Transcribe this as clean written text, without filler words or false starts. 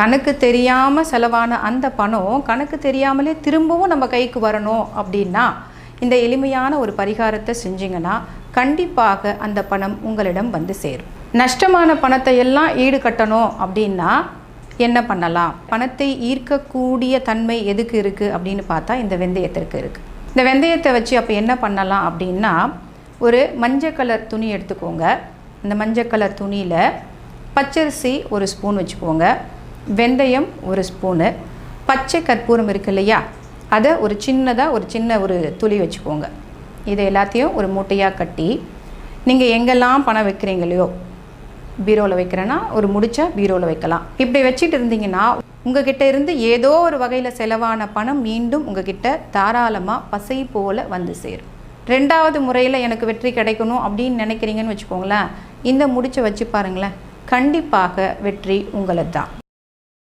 கணக்கு தெரியாமல் செலவான அந்த பணம் கணக்கு தெரியாமலே திரும்பவும் நம்ம கைக்கு வரணும் அப்படின்னா இந்த எளிமையான ஒரு பரிகாரத்தை செஞ்சிங்கன்னா கண்டிப்பாக அந்த பணம் உங்களிடம் வந்து சேரும். நஷ்டமான பணத்தை எல்லாம் ஈடுகட்டணும் அப்படின்னா என்ன பண்ணலாம்? பணத்தை ஈர்க்கக்கூடிய தன்மை எதுக்கு இருக்குது அப்படின்னு பார்த்தா இந்த வெந்தயத்திற்கு இருக்குது. இந்த வெந்தயத்தை வச்சு அப்போ என்ன பண்ணலாம் அப்படின்னா, ஒரு மஞ்சள் கலர் துணி எடுத்துக்கோங்க. இந்த மஞ்சள் கலர் துணியில் பச்சரிசி ஒரு ஸ்பூன் வச்சுக்கோங்க, வெந்தயம் ஒரு ஸ்பூனு, பச்சை கற்பூரம் இருக்குது இல்லையா, அதை ஒரு சின்ன ஒரு துளி வச்சுக்கோங்க. இதை எல்லாத்தையும் ஒரு மூட்டையாக கட்டி நீங்கள் எங்கெல்லாம் பணம் வைக்கிறீங்களையோ, பீரோவில் வைக்கிறேன்னா ஒரு முடிச்சா பீரோவில் வைக்கலாம். இப்படி வச்சுட்டு இருந்தீங்கன்னா உங்ககிட்ட இருந்து ஏதோ ஒரு வகையில் செலவான பணம் மீண்டும் உங்ககிட்ட தாராளமாக பசை போல் வந்து சேரும். 2வது முறையில் எனக்கு வெற்றி கிடைக்கணும் அப்படின்னு நினைக்கிறீங்கன்னு வச்சுக்கோங்களேன், இந்த முடிச்சை வச்சு பாருங்களேன், கண்டிப்பாக வெற்றி உங்களது தான்.